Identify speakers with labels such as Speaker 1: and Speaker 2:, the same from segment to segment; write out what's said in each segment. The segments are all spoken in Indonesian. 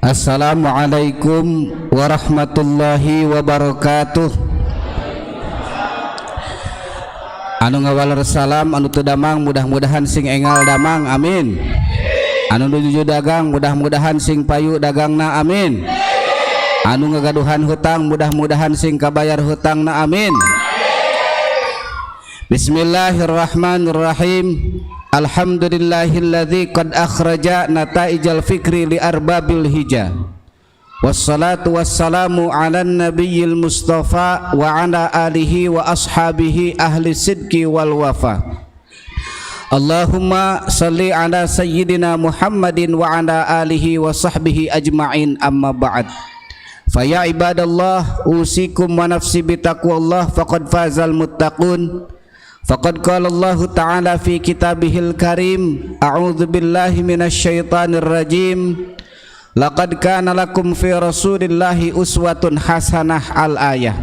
Speaker 1: Assalamualaikum warahmatullahi wabarakatuh. Anu ngawaler salam anu teu damang mudah-mudahan sing engal damang amin. Anu nuju dagang mudah-mudahan sing payu dagangna amin. Anu ngagaduhan hutang mudah-mudahan sing kabayar hutangna amin. Bismillahirrahmanirrahim. Alhamdulillahilladzi qad akhraja nataijal fikri li arbabil hija. Wassalatu wassalamu ala nabiyil mustafa wa ala alihi wa ashabihi ahli sidqi wal wafa. Allahumma salli ala sayyidina Muhammadin wa ala alihi wa sahbihi ajma'in, amma ba'd. Faya ibadallah, usikum wa nafsi bitaqwallah, faqad fazal muttaqun. Faqad qala Allah Ta'ala fi kitabihil karim, a'udzu billahi minasy syaithanir rajim. Laqad kana lakum fi rasulillahi uswatun hasanah al-ayah.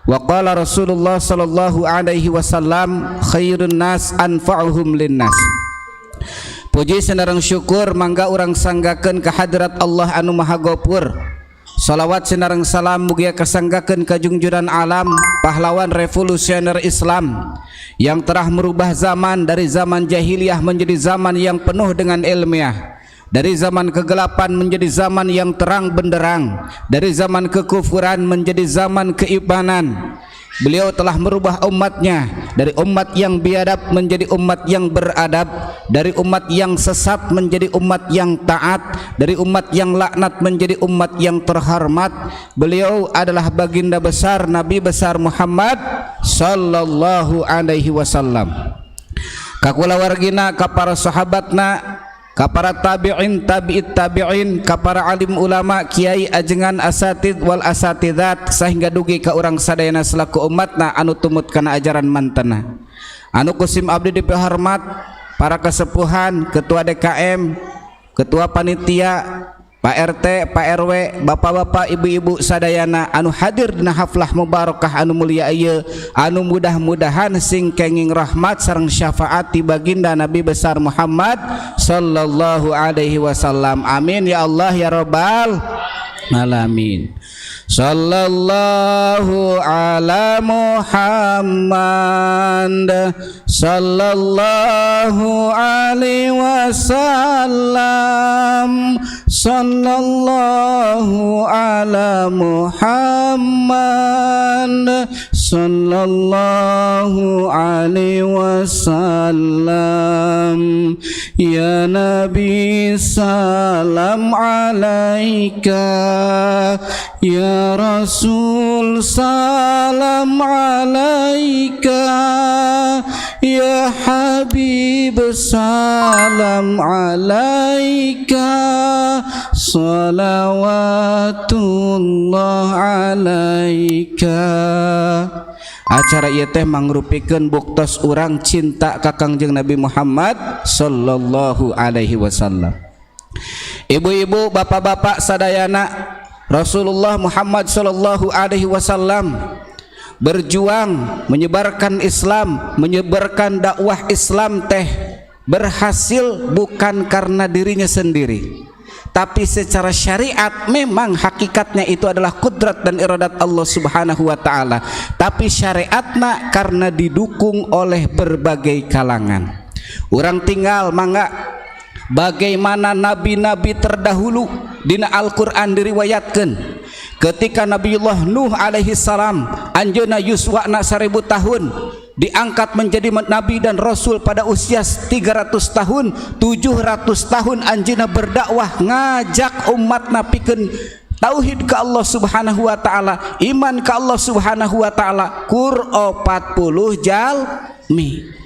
Speaker 1: Wa qala Rasulullah sallallahu alaihi wasallam, khairun nas anfa'uhum linnas. Puji sanareng syukur mangga urang sanggakeun ka hadrat Allah anu Maha Ghafur. Salawat sinareng salam mugia kasanggakeun ka junjungan alam, pahlawan revolusioner Islam yang telah merubah zaman dari zaman jahiliyah menjadi zaman yang penuh dengan ilmiah, dari zaman kegelapan menjadi zaman yang terang benderang, dari zaman kekufuran menjadi zaman keimanan. Beliau telah merubah umatnya dari umat yang biadab menjadi umat yang beradab, dari umat yang sesat menjadi umat yang taat, dari umat yang laknat menjadi umat yang terhormat. Beliau adalah baginda besar Nabi besar Muhammad sallallahu alaihi wasallam. Kakula wargina, ka para sahabatna, ka para tabi'in tabi'it tabi'in, ka para alim ulama, kiai ajengan asatid wal asatidat, sehingga dugi ka urang sadayana selaku umatna anu tumut kana ajaran mantena. Anu kusim abdi dipahormat para kesepuhan, ketua DKM, ketua panitia, Pak RT, Pak RW, bapak-bapak, ibu-ibu sadayana anu hadir dina haflah mubarakah anu mulia ieu, anu mudah-mudahan sing kenging rahmat sareng syafaat ti baginda Nabi besar Muhammad sallallahu alaihi wasallam. Amin ya Allah ya rabbal alamin. Sallallahu ala Muhammad sallallahu alaihi wasallam. Sallallahu ala Muhammad sallallahu alaihi wasallam. Ya Nabi salam alaika, ya Rasul salam alaika, ya Habib salam alaika, salawatullah alaika. Acara ieu teh mangrupikeun buktos urang cinta ka Kangjeng Nabi Muhammad sallallahu alaihi wasallam. Ibu-ibu, bapak-bapak sadayana, Rasulullah Muhammad sallallahu alaihi wasallam berjuang menyebarkan Islam, menyebarkan dakwah Islam teh berhasil bukan karena dirinya sendiri, tapi secara syariat memang hakikatnya itu adalah kudrat dan iradat Allah subhanahu wa ta'ala, tapi syariatna karena didukung oleh berbagai kalangan. Urang tinggal mangga bagaimana nabi-nabi terdahulu dina Al-Quran diriwayatkan. Ketika Nabiullah Nuh alaihi salam anjeunna yuswana 1000 tahun, diangkat menjadi nabi dan rasul pada usia 300 tahun, 700 tahun anjeunna berdakwah ngajak umatna pikeun tauhid ka Allah subhanahu wa ta'ala, iman ka Allah subhanahu wa ta'ala, Qur'an 40 jalmi.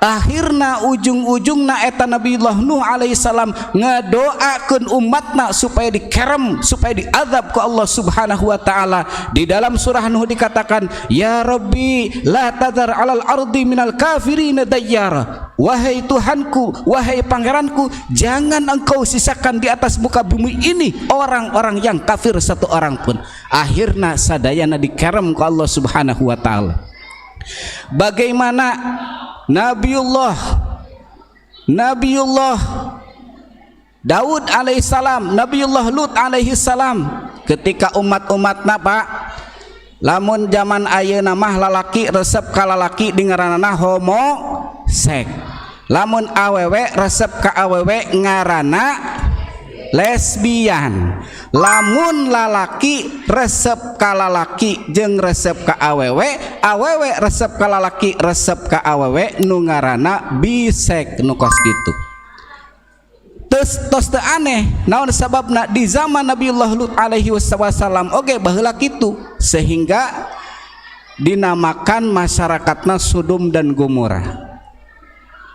Speaker 1: Akhirna ujung-ujungna eta Nabiullah Nuh alaihissalam ngadoakeun umatna supaya dikerem, supaya diazab ku Allah subhanahu wa ta'ala. Di dalam surah Nuh dikatakan, ya Rabbi la tadhar alal ardi minal kafirin dayyara. Wahai Tuhanku, wahai pangeranku, jangan engkau sisakan di atas muka bumi ini orang-orang yang kafir satu orang pun. Akhirna sadayana dikerem ku Allah subhanahu wa ta'ala. Bagaimana Nabiullah Daud alaihissalam, Nabiullah Lut alaihissalam, ketika umat-umatna Pak, lamun zaman ayeuna mah lalaki resep ka lalaki di ngaranna homo sek, lamun awewe resep ka awewe ngaranna lesbian, lamun lalaki resep ka lalaki jeung resep ka awewe, awewe resep ka lalaki resep ka awewe nu ngaranna bisek, nu kos kitu. Tos teu aneh, naon sababna di zaman Nabiullah Lut alaihi wasallam oge baheula kitu, sehingga dinamakan masyarakatna Sodom dan Gomora.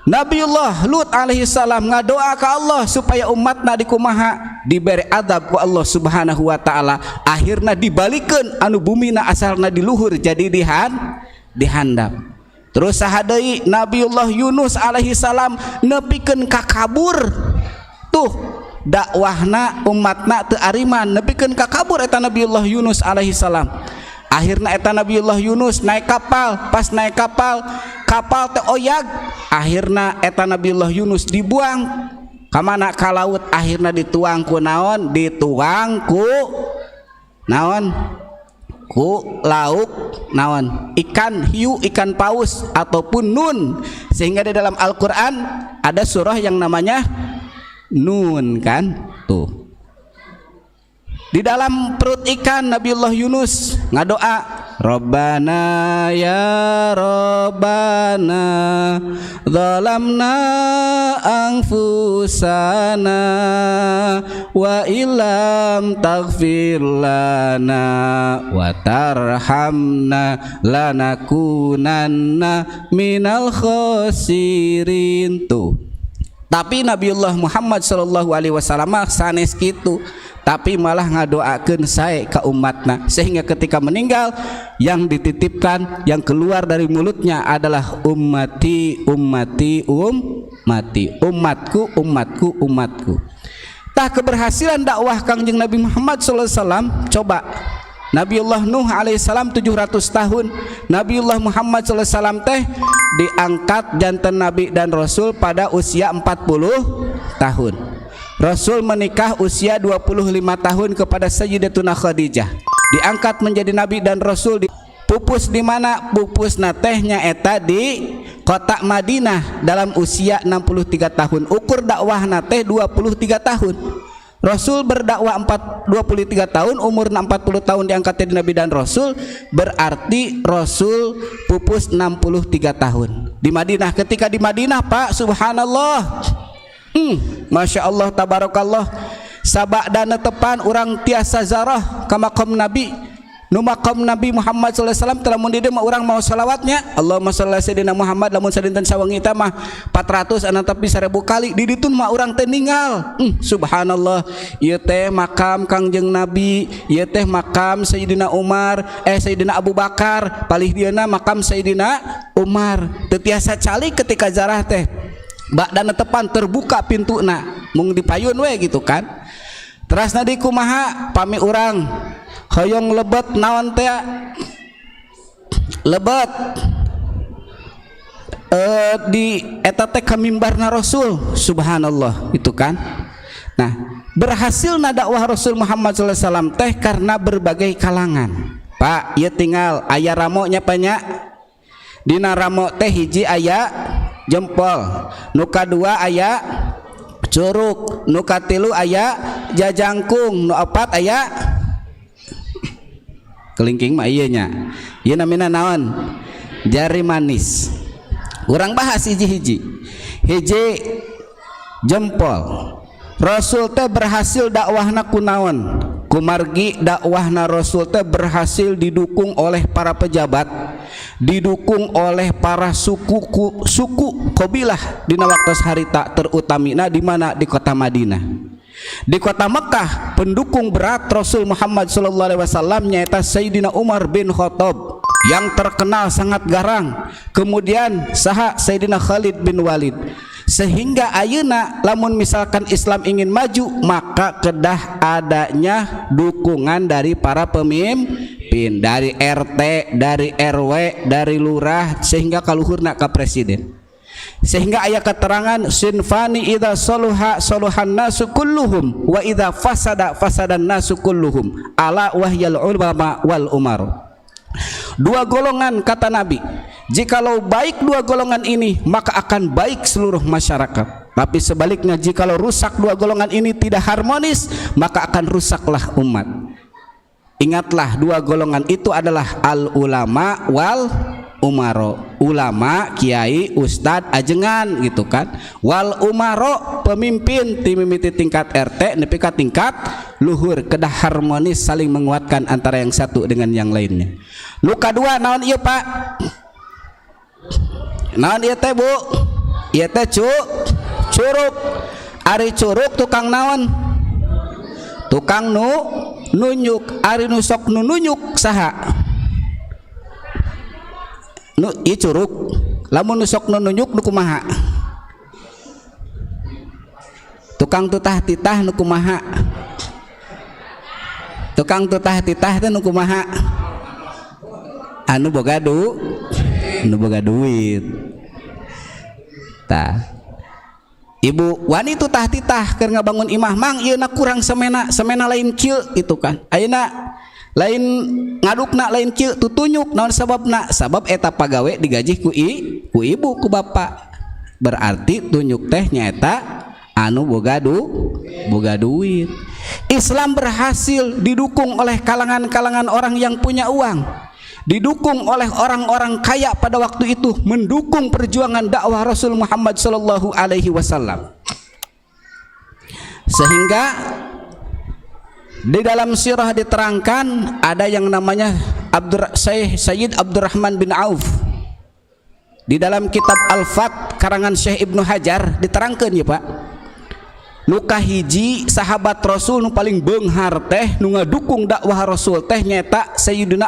Speaker 1: Nabiullah Lut alaihi salam ngadoa ka Allah supaya umatna dikumaha diberi adab ku Allah subhanahu wa ta'ala, akhirna dibalikeun anu bumina asalna di luhur jadi dihandap. Terus saha deui, Nabiullah Yunus alaihi salam nepikeun ka kabur, tuh dakwahna umatna teu ariman, nepikeun ka kabur eta Nabiullah Yunus alaihi salam. Akhirna eta Nabiullah Yunus naik kapal, pas naik kapal teh oyag, akhirna eta Nabiullah Yunus dibuang ka mana, ka laut, akhirna dituang ku naon, dituang ku naon, ku lauk naon, ikan hiu, ikan paus ataupun nun, sehingga di dalam Al-Qur'an ada surah yang namanya Nun kan tuh. Di dalam perut ikan Nabiullah Yunus ngadoa, Rabbana ya Rabbana zalamna anfusana wa illam taghfir lana wa tarhamna lanakunanna minal khosirin tuh. Tapi Nabiullah Muhammad sallallahu alaihi wasallam sanes kitu, tapi malah ngadoakeun sae ka umatna, sehingga ketika meninggal yang dititipkan, yang keluar dari mulutnya adalah ummati ummati ummati, umatku umatku umatku. Tah keberhasilan dakwah Kangjeng Nabi Muhammad sallallahu alaihi wasallam, coba Nabiullah Nuh alaihissalam 700 tahun, Nabiullah Muhammad sallallahu alaihi wasallam teh diangkat jantan Nabi dan Rasul pada usia 40 tahun. Rasul menikah usia 25 tahun kepada Sayyidatuna Khadijah, diangkat menjadi Nabi dan Rasul. Pupus di mana? Pupus natehnya eta di kota Madinah dalam usia 63 tahun. Ukur dakwah nateh 23 tahun. Rasul berdakwah 23 tahun, umur 40 tahun diangkat jadi Nabi dan Rasul, berarti Rasul pupus 63 tahun di Madinah. Ketika di Madinah Pak, subhanallah, Masya Allah tabarakallah, sabak dan tepan orang tiasa zarah ka maqam Nabi, nu maqam Nabi Muhammad sallallahu alaihi wasallam telah mundide mah urang mau salawatnya Allahumma shalli ala sayyidina Muhammad, lamun sadinten sawengi teh mah 400 anu tapi 1000 kali di ditun mah urang teh ninggal. Subhanallah, ieu teh makam Kangjeng Nabi, ieu teh makam Sayyidina Umar, Sayyidina Abu Bakar, palih dieuna makam Sayyidina Umar. Teu tiasa calik ketika zarah teh bak dan tepan terbuka pintuna, mung dipayun we gitu kan. Terasna di kumaha pami urang hoyong lebet naon teh lebet di eta teh ka mimbarna Rasul, subhanallah itu kan. Nah, berhasilna dakwah Rasul Muhammad sallallahu alaihi wasallam teh karena berbagai kalangan. Pak, ieu tinggal aya ramo nya banyak. Dina ramo teh hiji aya jempol, nu kadua aya curug, nu katilu aya jajangkung, nu opat aya kelingking mah ieu nya. Ieu namina naon? Jari manis. Urang bahas hiji-hiji. Hiji jempol. Rasul teh berhasil dakwahna kunaon? Kumargi dakwahna Rasul teh berhasil didukung oleh para pejabat, didukung oleh para suku kabilah dina waktos harita, terutamina di mana? Di kota Madinah. Di kota Mekah pendukung berat Rasul Muhammad sallallahu alaihi wasallam nyaeta Sayyidina Umar bin Khattab yang terkenal sangat garang. Kemudian saha Sayyidina Khalid bin Walid. Sehingga ayeuna lamun misalkan Islam ingin maju, maka kedah adanya dukungan dari para pemimpin, dari RT, dari RW, dari lurah, sehingga kaluhurna ka presiden. Sehingga aya keterangan sinfani idza saluha saluhan nasu kulluhum wa idza fasada fasadan nasu kulluhum ala wahyal ulama wal umar. Dua golongan kata Nabi, jikalau baik dua golongan ini maka akan baik seluruh masyarakat. Tapi sebaliknya jikalau rusak dua golongan ini tidak harmonis maka akan rusaklah umat. Ingatlah dua golongan itu adalah al ulama wal umaro. Ulama, kiai, ustad, ajengan gitu kan. Wal umaro, pemimpin ti mimiti tingkat RT nepi ka tingkat luhur, kedah harmonis saling menguatkan antara yang satu dengan yang lainnya. Nu kadua naon ieu Pak? Naon ieu teh Bu? Ieu teh curug. Ari curug tukang naon? Tukang nunjuk. Ari nu sok nunjuk saha? Nu ieu curug. Lamun nu sok nunjuk nu kumaha? Tukang tutah-titah nu kumaha? Tukang tutah-titah teh nu kumaha? Anu boga duit. Tah. Ibu wani tutah-titah keur ngabangun imah mang ieu na kurang semena lain kieu itu kan. Ayeuna lain ngadukna lain kieu tutunyuk naon sababna? Sabab eta pagawe digaji ku ibu ku bapak. Berarti tunyuk teh nyaeta anu boga duit. Islam berhasil didukung oleh kalangan-kalangan orang yang punya uang, didukung oleh orang-orang kaya pada waktu itu, mendukung perjuangan dakwah Rasul Muhammad sallallahu alaihi wasallam. Sehingga di dalam sirah diterangkan ada yang namanya Sayyid Abdurrahman bin Auf. Di dalam kitab Al-Fath karangan Syekh Ibnu Hajar diterangkan ya Pak, nu kahiji sahabat Rasul nu paling beunghar teh nu ngadukung dakwah Rasul teh nyaeta Sayyidina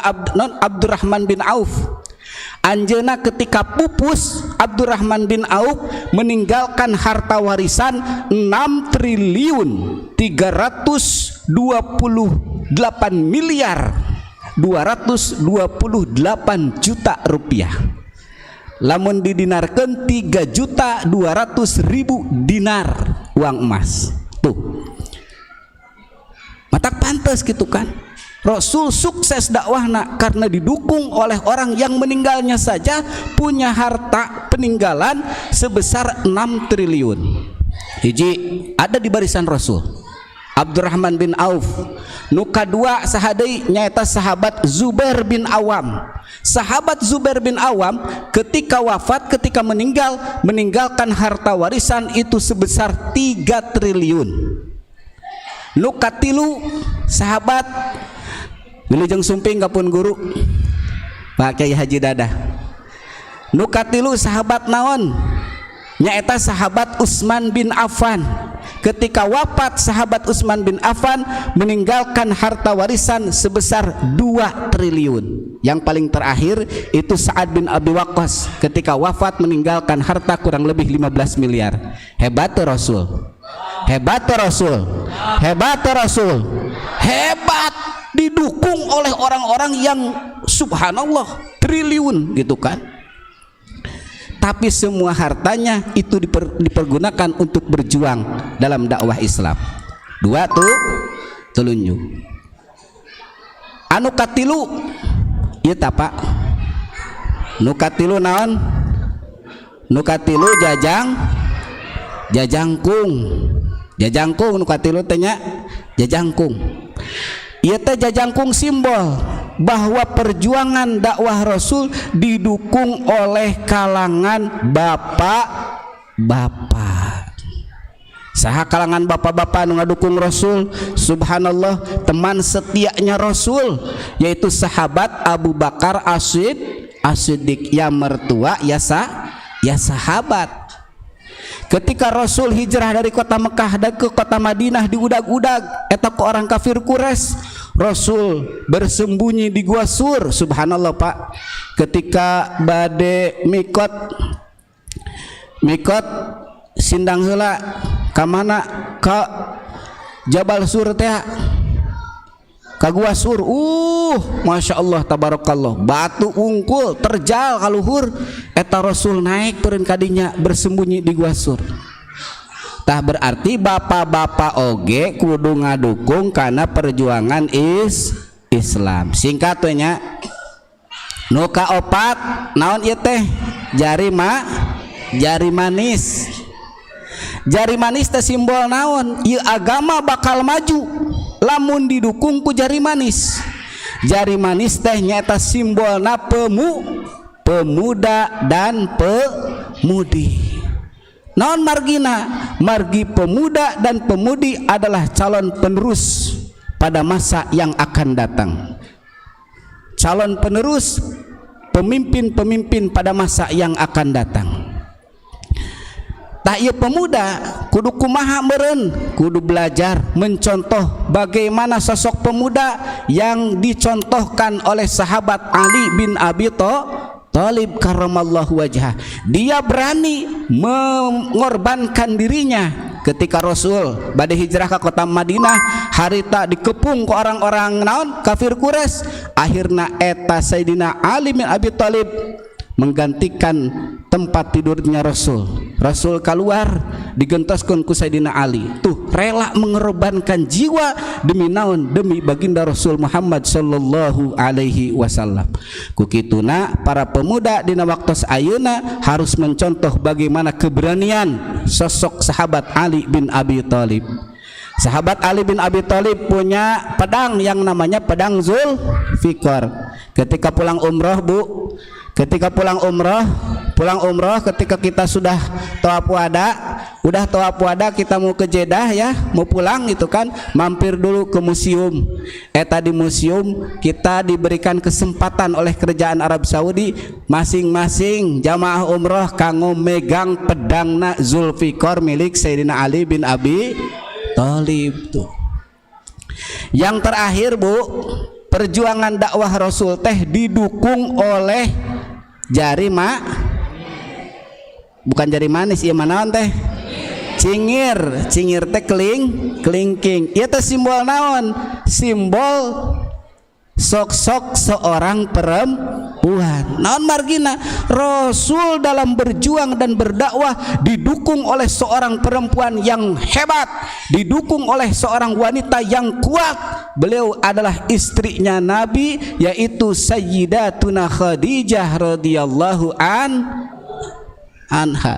Speaker 1: Abdurrahman bin Auf. Anjeuna ketika pupus Abdurrahman bin Auf meninggalkan harta warisan 6 triliun 328 miliar 228 juta rupiah. Lamun didinarkeun 3.200.000 dinar uang emas. Tuh. Matak pantes gitu kan. Rasul sukses dakwahna karena didukung oleh orang yang meninggalnya saja punya harta peninggalan sebesar 6 triliun. Hiji ada di barisan Rasul Abdurrahman bin Auf. Nu kadua sahadeui nyaeta sahabat Zubair bin Awam. Sahabat Zubair bin Awam ketika wafat, ketika meninggalkan harta warisan itu sebesar 3 triliun. Nu katilu sahabat wilujeng sumping kapun guru Pak Kyai Haji Dadah. Nu katilu sahabat naon? Nyaeta sahabat Utsman bin Affan. Ketika wafat sahabat Utsman bin Affan meninggalkan harta warisan sebesar 2 triliun. Yang paling terakhir itu Sa'ad bin Abi Waqqas ketika wafat meninggalkan harta kurang lebih 15 miliar. Hebat Rasul. Hebat Rasul. Hebat Rasul. Hebat, didukung oleh orang-orang yang subhanallah triliun gitu kan. Tapi semua hartanya itu dipergunakan untuk berjuang dalam dakwah Islam. Dua tuh telunjuk. Anu katilu ieu tah Pak. Nu katilu naon? Nu katilu jajangkung. Jajangkung nu katilu teh nya jajangkung. Ieu teh jajangkung simbol bahwa perjuangan dakwah Rasul didukung oleh kalangan bapak-bapak. Saha kalangan bapak-bapak nu ngadukung Rasul? Subhanallah, teman setianya Rasul yaitu sahabat Abu Bakar As-Siddiq, ya mertua ya sahabat. Ketika Rasul hijrah dari kota Mekah dan ke kota Madinah diudag-udag eta ke orang kafir Quraisy, Rasul bersembunyi di gua Sur. Subhanallah Pak, ketika bade mikot sindang heula ka mana? Ka Jabal Sur teh. kaguasur Masya Allah tabarakallah batu unggul terjal kaluhur eta Rasul naik turun kadinya bersembunyi di guasur. Tah berarti bapak-bapak oge kudu ngadukung karena perjuangan Islam. Singkatnya nu kaopat naon ieu teh jari manis. Jari manis teh simbol naon? Ieu agama bakal maju lamun didukung ku jari manis. Jari manis teh nyata simbolna pemuda dan pemudi. Naon margina? Margi pemuda dan pemudi adalah calon penerus pada masa yang akan datang. Calon penerus pemimpin-pemimpin pada masa yang akan datang. Tak ieu pemuda kudu kumaha meureun, kudu belajar mencontoh bagaimana sosok pemuda yang dicontohkan oleh sahabat Ali bin Abi Thalib karramallahu wajhah. Dia berani mengorbankan dirinya ketika Rasul bade hijrah ke kota Madinah, harita dikepung ke orang-orang naon kafir Quraisy. Akhirna eta Sayyidina Ali bin Abi Thalib menggantikan tempat tidurnya Rasul. Rasul keluar digentoskeun ku Sayyidina Ali. Tuh rela mengorbankan jiwa demi naon? Demi baginda Rasul Muhammad sallallahu alaihi wasallam. Ku kituna para pemuda dina waktos ayeuna harus mencontoh bagaimana keberanian sosok sahabat Ali bin Abi Thalib. Sahabat Ali bin Abi Thalib punya pedang yang namanya pedang Zulfikar. Ketika pulang umroh ketika pulang umroh ketika kita sudah tawaf wada kita mau ke Jeddah ya, mau pulang gitu kan, mampir dulu ke museum. Eta di museum kita diberikan kesempatan oleh kerajaan Arab Saudi masing-masing jamaah umroh kanggo megang pedangna Zulfikar milik Sayyidina Ali bin Abi Thalib tuh. Yang terakhir perjuangan dakwah Rasul teh didukung oleh bukan jari manis, ieu manaon teh? Cingir teh kelingking. Ieu teh simbol naon? Simbol sok-sok seorang perempuan. Naon margina? Rasul dalam berjuang dan berdakwah didukung oleh seorang perempuan yang hebat, didukung oleh seorang wanita yang kuat. Beliau adalah istrinya Nabi, yaitu Sayyidatuna Khadijah radhiyallahu anha.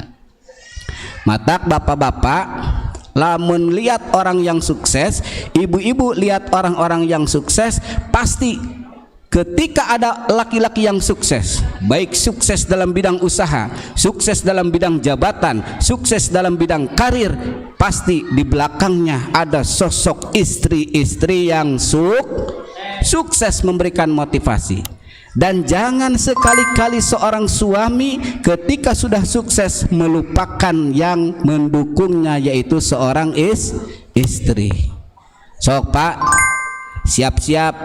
Speaker 1: Matak bapak-bapak, lamun lihat orang yang sukses, ibu-ibu lihat orang-orang yang sukses, pasti ketika ada laki-laki yang sukses, baik sukses dalam bidang usaha, sukses dalam bidang jabatan, sukses dalam bidang karir, pasti di belakangnya ada sosok istri-istri yang sukses memberikan motivasi. Dan jangan sekali-kali seorang suami ketika sudah sukses melupakan yang mendukungnya, yaitu seorang istri. Sok Pak, siap-siap.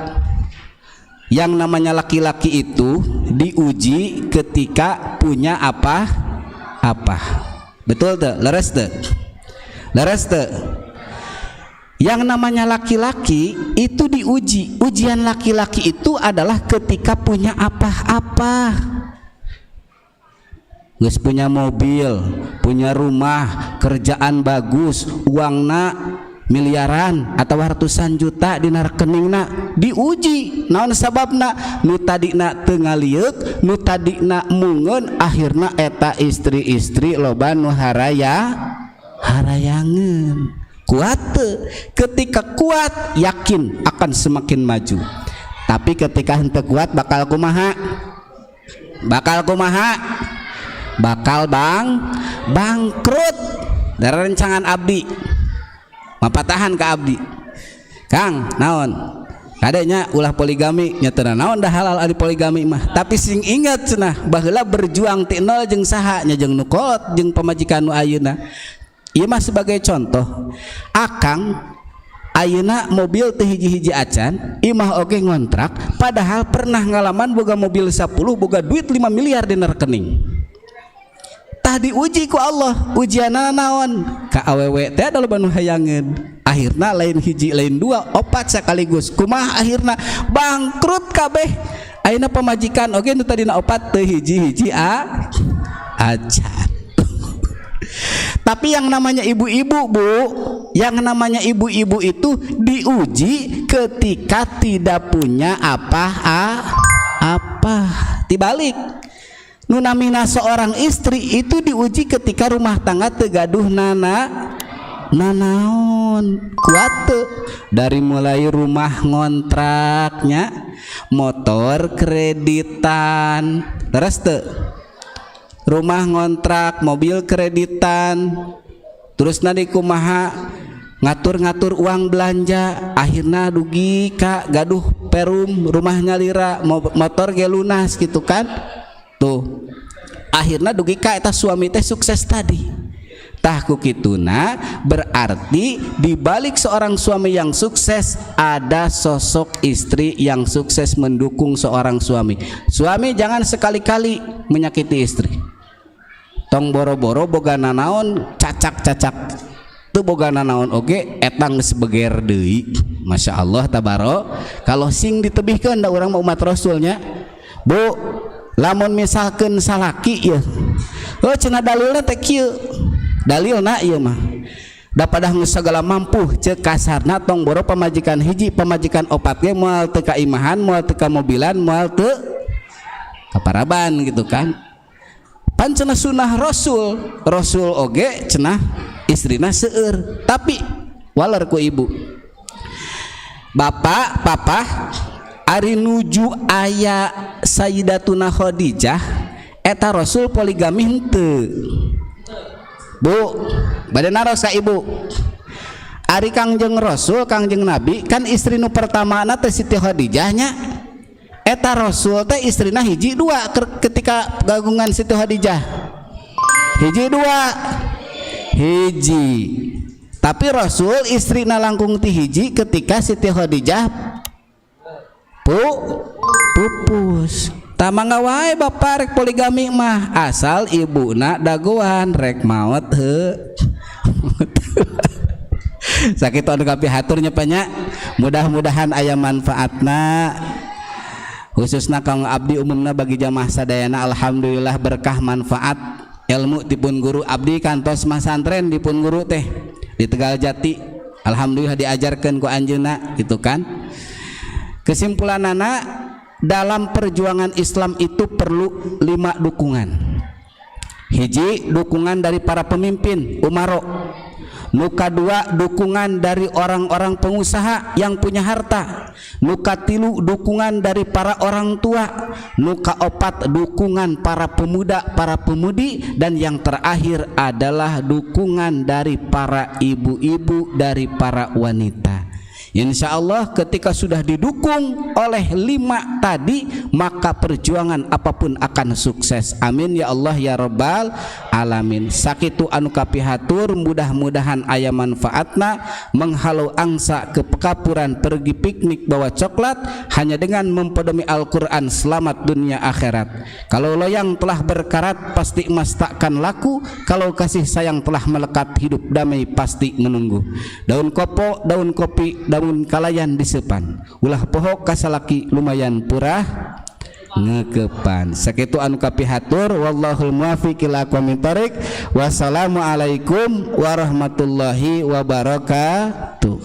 Speaker 1: Yang namanya laki-laki itu diuji ketika punya apa? Betul tuh? Leres tuh? Yang namanya laki-laki itu diuji. Ujian laki-laki itu adalah ketika punya apa-apa. Geus punya mobil, punya rumah, kerjaan bagus, uangna miliaran atau ratusan juta di rekeningna, diuji. Naon sababna? Nu tadina teu ngalieup, nu tadina mungeun, akhirna eta istri-istri loba nu harayangeun. Kuat teu? Ketika kuat yakin akan semakin maju. Tapi ketika henteu kuat bakal kumaha? Bakal bangkrut. Dari rencangan abdi mapatahan ke abdi. Kang, naon? Kadenya ulah poligami nyatana naon dah halal ari poligami mah. Tapi sing ingat cenah baheula berjuang ti nol jeung saha nya jeung nu kolot jeung pamajikan nu ayeuna. Ieu mah sebagai contoh. Akang ayeuna mobil teh hiji-hiji acan, imah oge ngontrak, padahal pernah ngalaman boga mobil 10, boga duit 5 miliar di rekening. Tah ulah diuji ku Allah. Ujianna naon? Ka awewe teh adalah banu hayangeun. Akhirna lain hiji lain dua opat sekaligus. Kumaha akhirna? Bangkrut kabeh. Ayeuna pamajikan oge nu tadina opat teu hiji-hiji acan. Tapi yang namanya ibu-ibu, Bu, yang namanya ibu-ibu itu diuji ketika tidak punya apa-apa. Tibalik, nu namina seorang istri itu diuji ketika rumah tangga teu gaduh nanaon kuat teu. Dari mulai rumah ngontraknya, motor kreditan, terus teu rumah ngontrak, mobil kreditan, terus nadi kumaha ngatur-ngatur uang belanja, akhirnya dugi ka gaduh perum, rumahnya lira, motor ge lunas gitu kan. Tuh akhirnya dugi ka eta suami teh sukses tadi. Tah ku kituna berarti di balik seorang suami yang sukses ada sosok istri yang sukses mendukung seorang suami. Suami jangan sekali-kali menyakiti istri. Tong boro-boro boga nanaon cacak-cacak tuh boga nanaon oge etang geus beger deui. Masya Allah tabaro. Kalau sing ditebihkeun da urang umat Rasulnya, Bu, lamun misalkeun salaki ieu, oh cenah dalilna teh kieu. Dalilna ieu mah da padah geus sagala mampu ceuk kasarna tong boro pamajikan hiji pamajikan opat ge moal teu kaimahan, moal teu kamobilan, moal teu kaparaban gitu kan. Pan cenah sunah Rasul oge cenah istrina seueur, tapi waler ku ibu. Bapak papa ari nuju aya Sayyidatuna Khadijah eta Rasul poligami henteu. Bu, bade naros ka ibu. Ari Kangjeng Rasul, Kangjeng Nabi kan istri nu pertamana teh Siti Khadijah nya. Eta Rasul teh istrina hiji dua ketika gagungan Siti Khadijah. Hiji dua. Hiji. Tapi Rasul istrina langkung ti hiji ketika Siti Khadijah pupus. Tamangga wae bapak rek poligami mah asal ibuna dagoan rek maot heuh. Sakitu anu kapihatur nya panya. Mudah-mudahan aya manfaatna. Khususna kang abdi umumna bagi jamaah sadayana alhamdulillah berkah manfaat ilmu dipun guru abdi kantos masantren dipun guru teh di Tegal Jati. Alhamdulillah diajarkeun ku anjeunna gitu kan. Kesimpulanana dalam perjuangan Islam itu perlu 5 dukungan. Hiji, dukungan dari para pemimpin umaro. Nuka 2, dukungan dari orang-orang pengusaha yang punya harta. Nuka 3, dukungan dari para orang tua. Nuka 4, dukungan para pemuda, para pemudi. Dan yang terakhir adalah dukungan dari para ibu-ibu, dari para wanita. Insya Allah ketika sudah didukung oleh 5 tadi, maka perjuangan apapun akan sukses. Amin ya Allah ya Rabbal alamin. Sakitu anu kapihatur, mudah-mudahan aya manfaatna, menghalau angsa ke pekapuran pergi piknik bawa coklat hanya dengan mempedomi Al-Quran, selamat dunia akhirat. Kalau loyang telah berkarat pasti emas takkan laku, kalau kasih sayang telah melekat hidup damai pasti menunggu. Daun kopo, daun kopi, daun kalayan disepan, ulah pohok kasalaki lumayan purah ngekepan. Sakitu anu kapihatur, wallahul muwaffiq ila aqwamit thoriq. Wassalamualaikum warahmatullahi wabarakatuh.